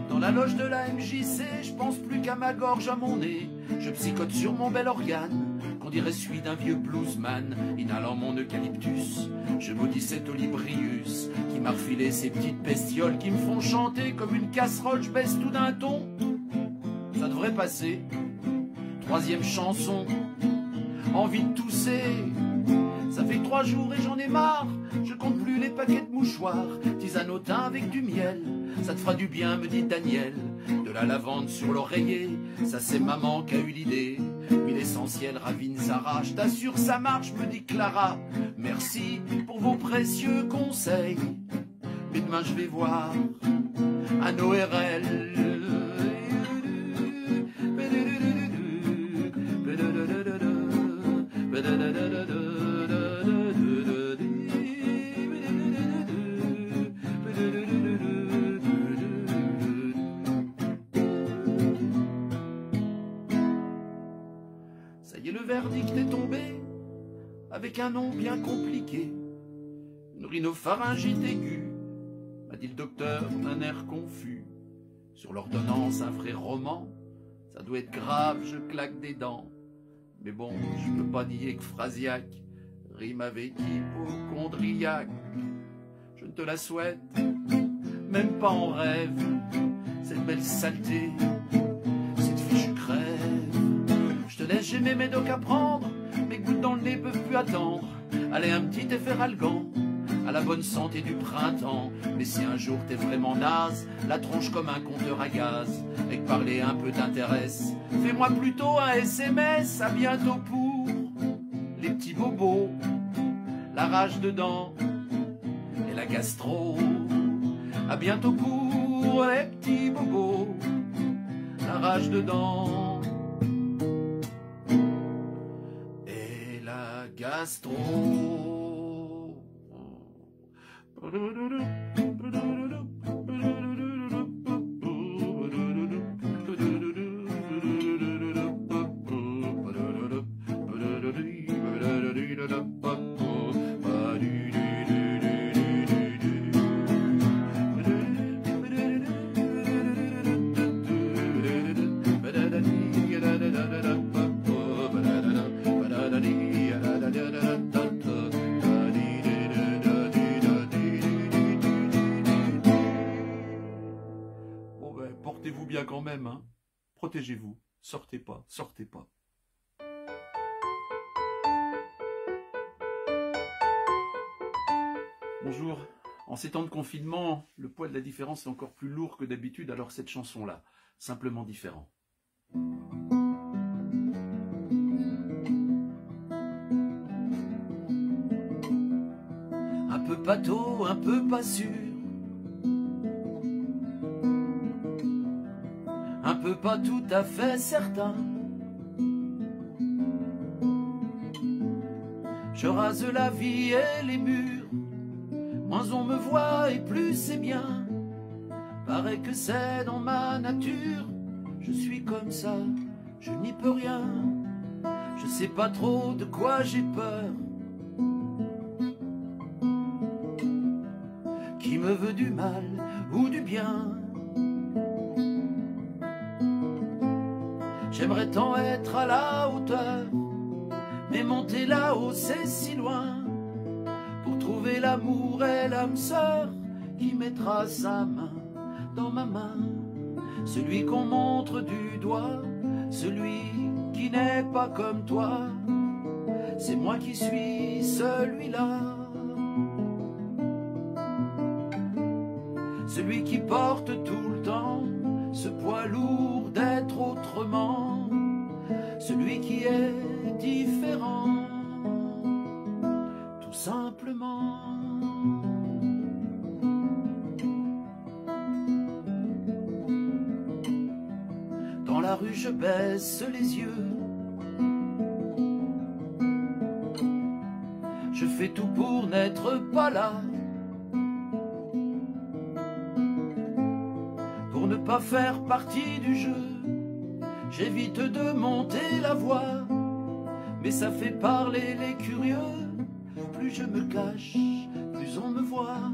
Dans la loge de la MJC, je pense plus qu'à ma gorge, à mon nez. Je psychote sur mon bel organe, qu'on dirait celui d'un vieux bluesman. Inhalant mon eucalyptus, je maudis cet Olibrius qui m'a refilé ces petites bestioles qui me font chanter comme une casserole. Je baisse tout d'un ton, ça devrait passer. Troisième chanson, envie de tousser. Ça fait 3 jours et j'en ai marre. Je compte plus les paquets de mouchoirs. Tisane au thym avec du miel, ça te fera du bien, me dit Daniel. De la lavande sur l'oreiller, ça c'est maman qui a eu l'idée. Huile essentielle, ravine, Zara, je t'assure ça marche, me dit Clara. Merci pour vos précieux conseils, mais demain je vais voir un ORL. Ça y est, le verdict est tombé, avec un nom bien compliqué. Une rhinopharyngite aiguë, m'a dit le docteur d'un air confus. Sur l'ordonnance, un vrai roman, ça doit être grave, je claque des dents. Mais bon, je peux pas nier que phrasiaque rime avec hypochondriaque. Je ne te la souhaite, même pas en rêve, cette belle saleté, cette fichue crève. Je te laisse, j'ai mes médocs à prendre, mes gouttes dans le nez peuvent plus attendre. Allez, un petit effet ralgan, à la bonne santé du printemps. Mais si un jour t'es vraiment naze, la tronche comme un compteur à gaz, et que parler un peu t'intéresse, fais-moi plutôt un SMS. À bientôt pour les petits bobos, la rage dedans et la gastro. À bientôt pour les petits bobos, la rage dedans et la gastro. Portez-vous bien quand même, hein. Protégez-vous, sortez pas, sortez pas. Bonjour, en ces temps de confinement, le poids de la différence est encore plus lourd que d'habitude, alors cette chanson-là, simplement différent. Un peu pâteau, un peu pas sûr, un peu pas tout à fait certain. Je rase la vie et les murs, moins on me voit et plus c'est bien. Paraît que c'est dans ma nature, je suis comme ça, je n'y peux rien. Je sais pas trop de quoi j'ai peur, qui me veut du mal ou du bien. J'aimerais tant être à la hauteur, mais monter là-haut c'est si loin. Pour trouver l'amour et l'âme sœur qui mettra sa main dans ma main. Celui qu'on montre du doigt, celui qui n'est pas comme toi, c'est moi qui suis celui-là. Celui qui porte tout le temps ce poids lourd d'être autrement, celui qui est différent, tout simplement. Dans la rue je baisse les yeux, je fais tout pour n'être pas là, pour ne pas faire partie du jeu. J'évite de monter la voix, mais ça fait parler les curieux. Plus je me cache, plus on me voit.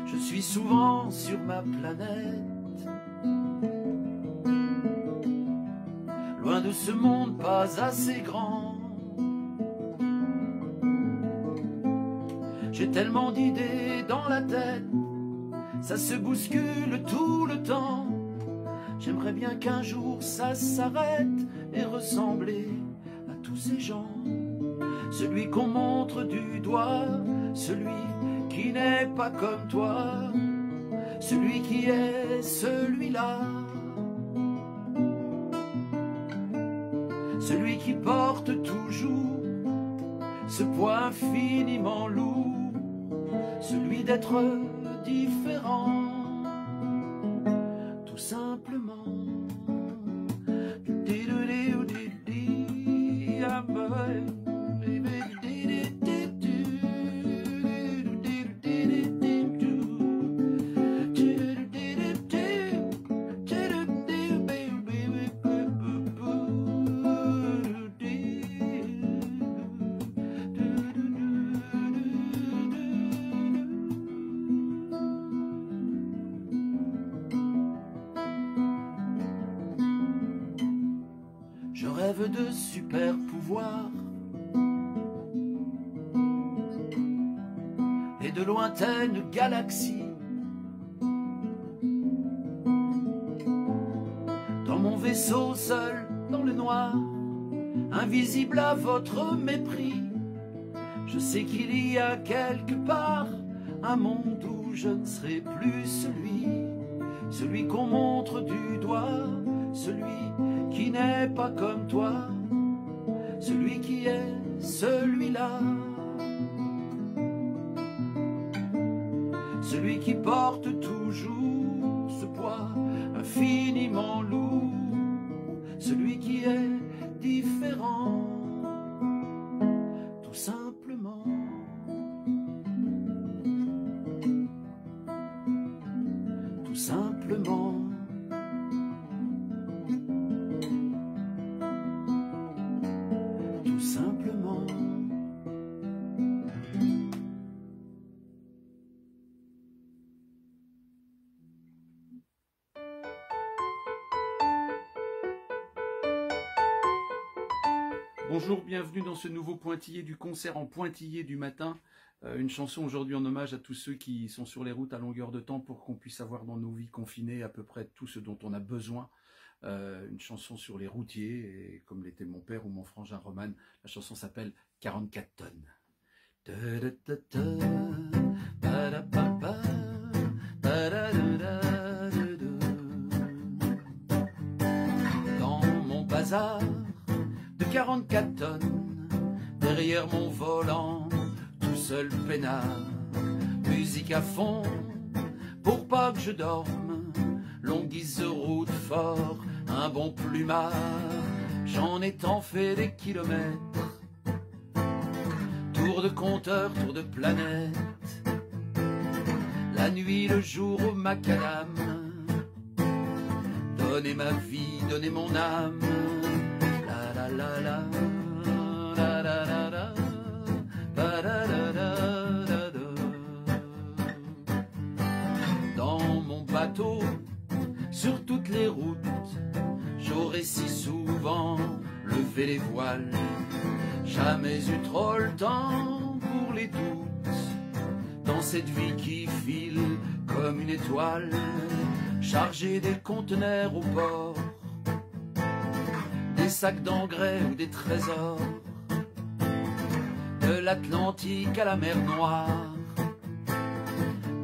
Je suis souvent sur ma planète, loin de ce monde pas assez grand. J'ai tellement d'idées dans la tête, ça se bouscule tout le temps. J'aimerais bien qu'un jour ça s'arrête et ressembler à tous ces gens. Celui qu'on montre du doigt, celui qui n'est pas comme toi, celui qui est celui-là, celui qui porte toujours ce poids infiniment lourd, celui d'être différent, tout simplement. Je rêve de super pouvoirs et de lointaines galaxies. Dans mon vaisseau seul dans le noir, invisible à votre mépris, je sais qu'il y a quelque part un monde où je ne serai plus celui qu'on montre du doigt, celui qui n'est pas comme toi, celui qui est celui-là, celui qui porte toujours ce poids infiniment lourd, celui qui est différent, tout simplement. Tout simplement. Tout simplement. Bonjour, bienvenue dans ce nouveau pointillé du concert en pointillé du matin. Une chanson aujourd'hui en hommage à tous ceux qui sont sur les routes à longueur de temps pour qu'on puisse avoir dans nos vies confinées à peu près tout ce dont on a besoin. Une chanson sur les routiers, et comme l'était mon père ou mon frangin Roman, la chanson s'appelle 44 tonnes. Dans mon bazar de 44 tonnes, derrière mon volant, tout seul peinard, musique à fond pour pas que je dorme, longue guise de route fort, un bon plumard, j'en ai tant fait des kilomètres, tour de compteur, tour de planète, la nuit, le jour au macadam, donnez ma vie, donnez mon âme, la la la la, la la la la, la la la la. Dans mon bateau, sur toutes les routes, j'aurai 6 sous lever les voiles. Jamais eu trop le temps pour les doutes, dans cette vie qui file comme une étoile, chargée des conteneurs au port, des sacs d'engrais ou des trésors, de l'Atlantique à la mer Noire.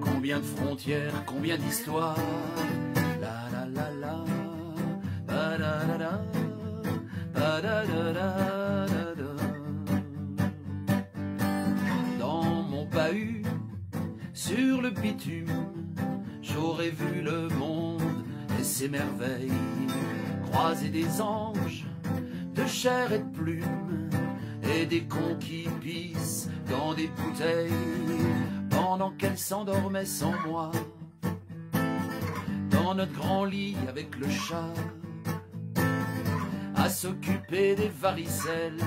Combien de frontières, combien d'histoires, la la la la, ba da da da, ba da da da da da. Dans mon bahut, sur le bitume, j'aurais vu le monde et ses merveilles, croiser des anges de chair et de plumes, et des cons qui pissent dans des bouteilles, pendant qu'elles s'endormaient sans moi, dans notre grand lit avec le chat, à s'occuper des varicelles,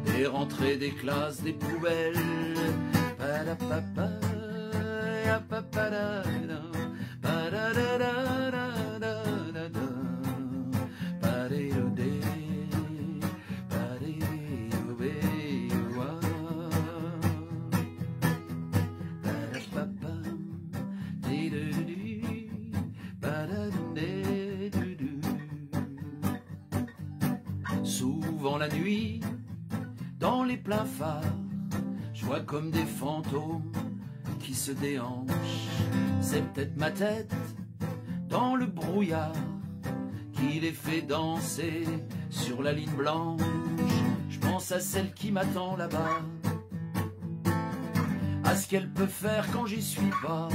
des rentrées des classes, des poubelles. Souvent la nuit, dans les pleins phares, je vois comme des fantômes qui se déhanchent. C'est peut-être ma tête dans le brouillard qui les fait danser sur la ligne blanche. Je pense à celle qui m'attend là-bas, à ce qu'elle peut faire quand j'y suis pas,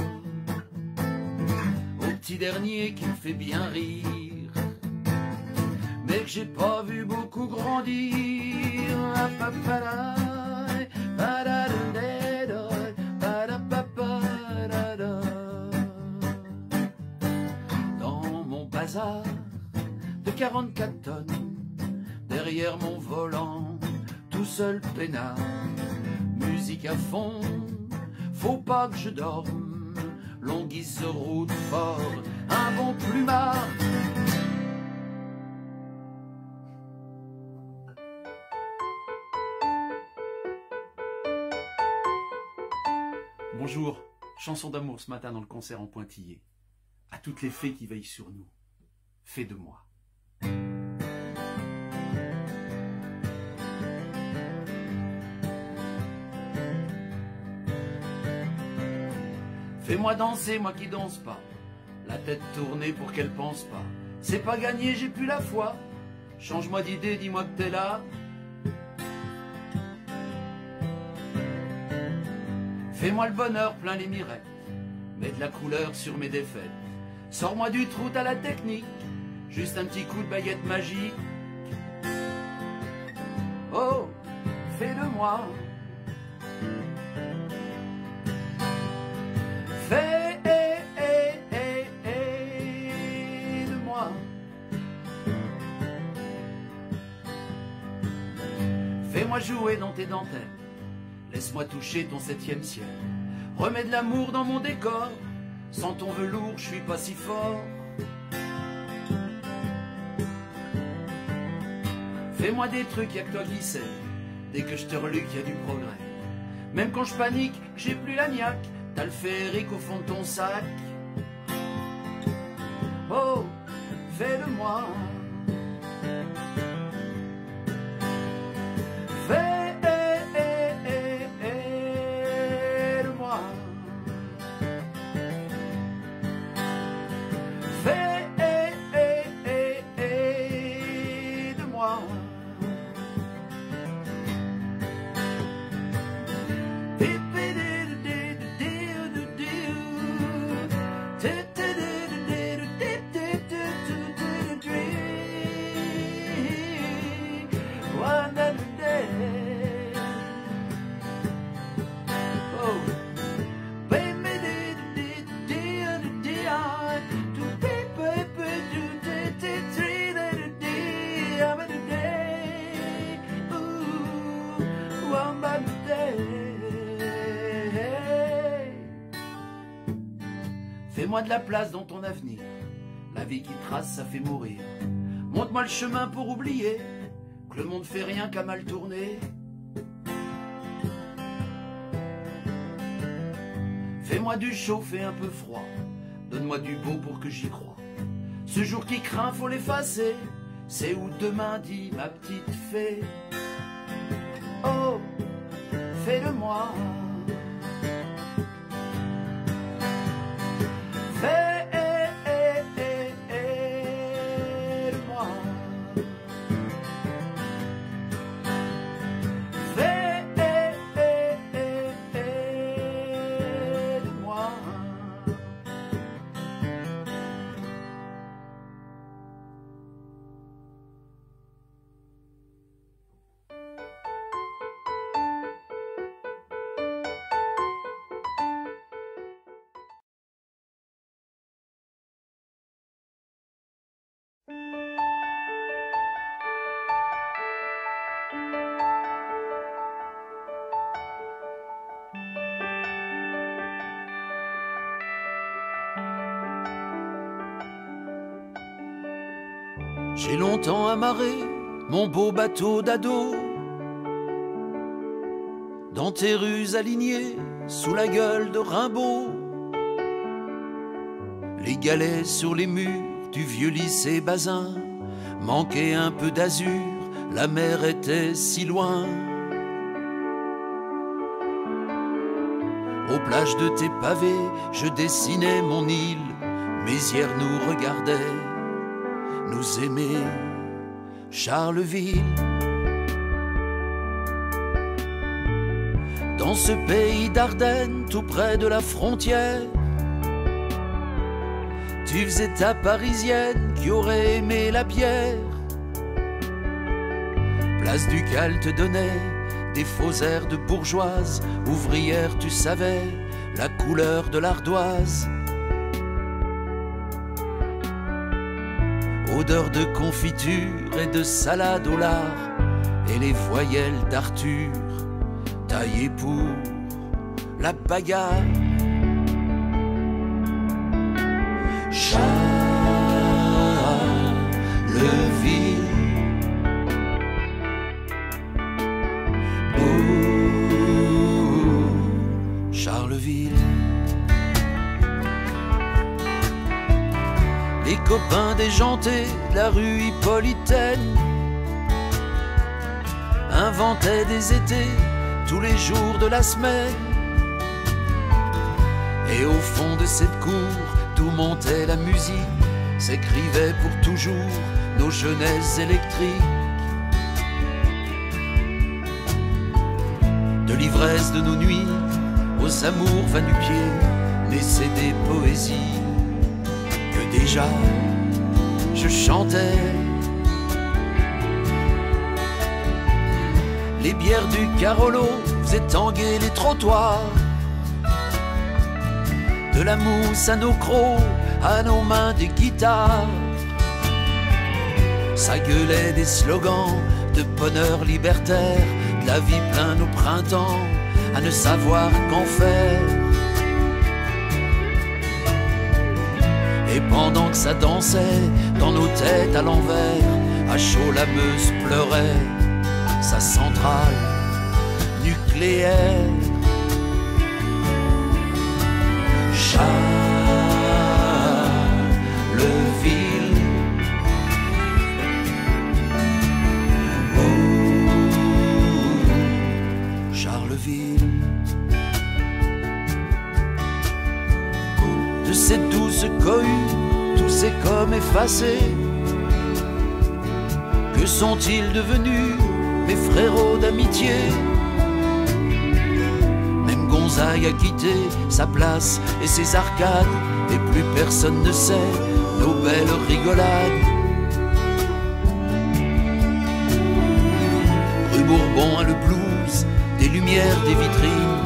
au petit dernier qui me fait bien rire, mais que j'ai pas vu beaucoup grandir. Dans mon bazar de 44 tonnes, derrière mon volant, tout seul peinard, musique à fond, faut pas que je dorme, longue guise de route fort, un bon plumard. Bonjour, chanson d'amour ce matin dans le concert en pointillé. À toutes les fées qui veillent sur nous, fées de moi. Fais-moi danser, moi qui danse pas, la tête tournée pour qu'elle pense pas. C'est pas gagné, j'ai plus la foi. Change-moi d'idée, dis-moi que t'es là. Fais-moi le bonheur plein les mirettes, mets de la couleur sur mes défaites. Sors-moi du trou, t'as la technique, juste un petit coup de baguette magique. Oh, fais de moi. Fais de moi. Fais-moi jouer dans tes dentelles, laisse-moi toucher ton 7e ciel. Remets de l'amour dans mon décor, sans ton velours je suis pas si fort. Fais-moi des trucs, y'a que toi qui sais, dès que je te reluque y'a du progrès. Même quand je panique, j'ai plus la niaque, t'as le féerique au fond de ton sac. Oh, fais de moi. Fais de moi. Fais de moi. Fais-moi de la place dans ton avenir, la vie qui trace ça fait mourir. Montre-moi le chemin pour oublier que le monde fait rien qu'à mal tourner. Fais-moi du chaud, fais un peu froid, donne-moi du beau pour que j'y croie. Ce jour qui craint, faut l'effacer, c'est où demain, dit ma petite fée. Oh, fais-le-moi. Fais-le-moi. Fais-le-moi. J'ai longtemps amarré mon beau bateau d'ado dans tes rues alignées sous la gueule de Rimbaud. Les galets sur les murs du vieux lycée Bazin manquaient un peu d'azur, la mer était si loin. Aux plages de tes pavés, je dessinais mon île, mes hyères nous regardaient, nous aimer, Charleville. Dans ce pays d'Ardennes, tout près de la frontière, tu faisais ta parisienne qui aurait aimé la bière. Place Ducal te donnait des faux airs de bourgeoise, ouvrière tu savais la couleur de l'ardoise. Odeur de confiture et de salade au lard, et les voyelles d'Arthur taillées pour la bagarre. Charleville, Charleville. Les copains déjantés de la rue Hippolytaine inventaient des étés tous les jours de la semaine. Et au fond de cette cour, d'où montait la musique, s'écrivait pour toujours nos jeunesses électriques. De l'ivresse de nos nuits aux amours va-nu-pieds naissaient des poésies que déjà je chantais. Les bières du Carolo faisaient tanguer les trottoirs, de la mousse à nos crocs, à nos mains des guitares. Ça gueulait des slogans de bonheur libertaire, de la vie plein nos printemps, à ne savoir qu'en faire. Et pendant que ça dansait dans nos têtes à l'envers, à chaud la Meuse pleurait sa centrale nucléaire. Charleville, Charleville. De cette douce cohue, tous ces comme effacés, que sont-ils devenus mes frérots d'amitié? Même Gonzague a quitté sa place et ses arcades, et plus personne ne sait nos belles rigolades. Rue Bourbon a le blues des lumières des vitrines,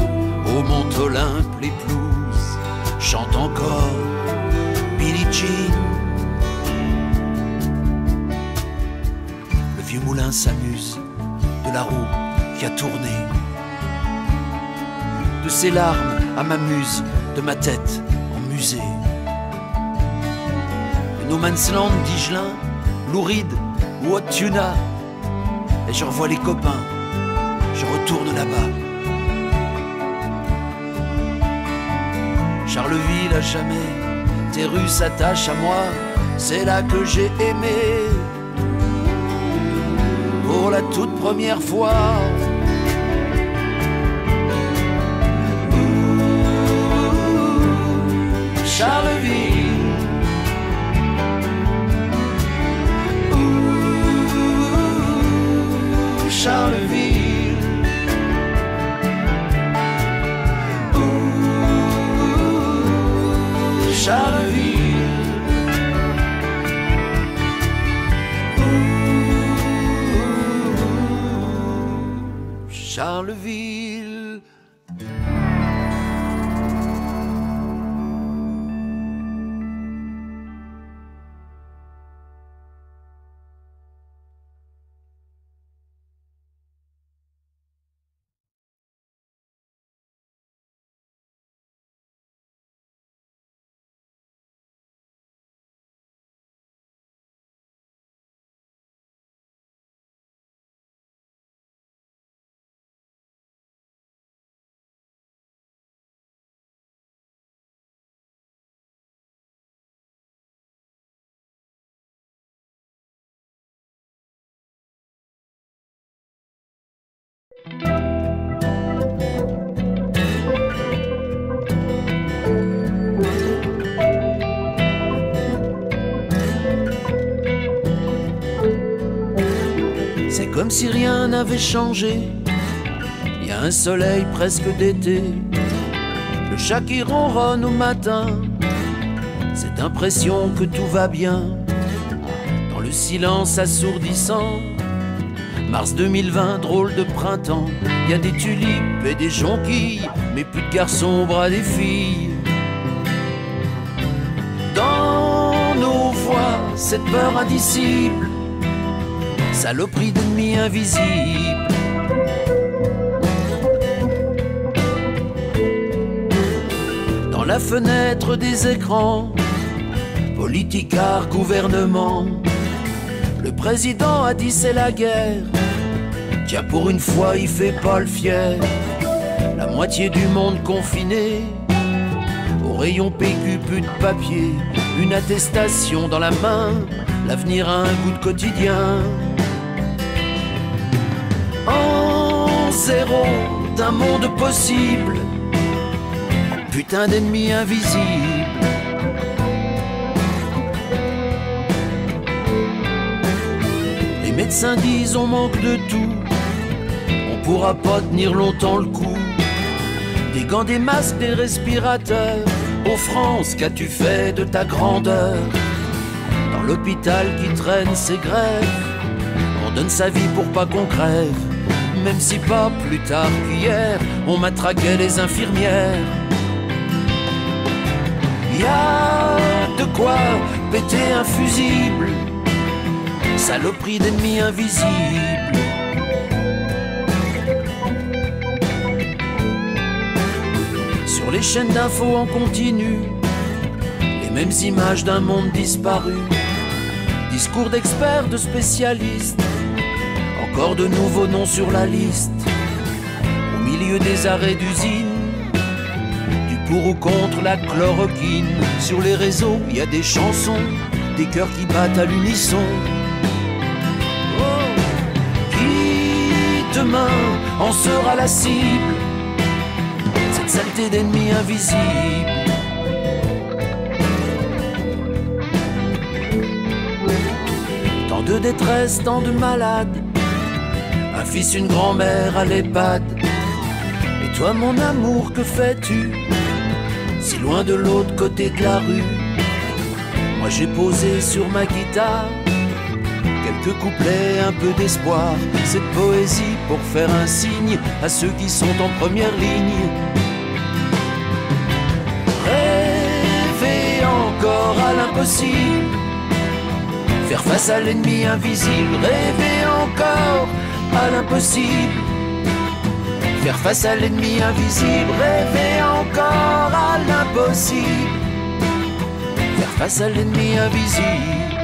au Mont Olympe les pelouses chantent encore Billie Jean. Le vieux moulin s'amuse de la roue qui a tourné, de ses larmes à ma muse, de ma tête en musée. Le No Man's Land d'Igelin Louride ou Haute-Tuna, et je revois les copains, je retourne là-bas. Charleville à jamais, tes rues s'attachent à moi, c'est là que j'ai aimé. Pour la toute première fois. Charleville, Charleville, Charleville, Charleville. C'est comme si rien n'avait changé. Il y a un soleil presque d'été, le chat qui ronronne au matin, cette impression que tout va bien. Dans le silence assourdissant, mars 2020, drôle de printemps. Il y a des tulipes et des jonquilles, mais plus de garçons au bras des filles. Dans nos voix, cette peur indicible, saloperie d'ennemis invisibles. Dans la fenêtre des écrans, politicard, gouvernement, le président a dit c'est la guerre. Tiens, pour une fois il fait pas le fier. La moitié du monde confiné, au rayon PQ plus de papier, une attestation dans la main, l'avenir a un goût de quotidien. En zéro d'un monde possible, putain d'ennemis invisibles. Les médecins disent on manque de tout, on pourra pas tenir longtemps le coup. Des gants, des masques, des respirateurs. Oh France, qu'as-tu fait de ta grandeur? Dans l'hôpital qui traîne ses grèves, on donne sa vie pour pas qu'on crève. Même si pas plus tard qu'hier, on matraquait les infirmières. Y a de quoi péter un fusible, saloperie d'ennemis invisibles. Sur les chaînes d'infos en continu, les mêmes images d'un monde disparu. Discours d'experts, de spécialistes, encore de nouveaux noms sur la liste. Au milieu des arrêts d'usine, du pour ou contre la chloroquine. Sur les réseaux, il y a des chansons, des cœurs qui battent à l'unisson. Oh, qui demain en sera la cible? Cette saleté d'ennemis invisibles. Tant de détresse, tant de malades, un fils, une grand-mère à l'EHPAD. Et toi mon amour, que fais-tu si loin de l'autre côté de la rue? Moi j'ai posé sur ma guitare quelques couplets, un peu d'espoir, cette poésie pour faire un signe à ceux qui sont en première ligne. Rêver encore à l'impossible, faire face à l'ennemi invisible. Rêver encore à l'impossible, faire face à l'ennemi invisible. Rêver encore à l'impossible, faire face à l'ennemi invisible.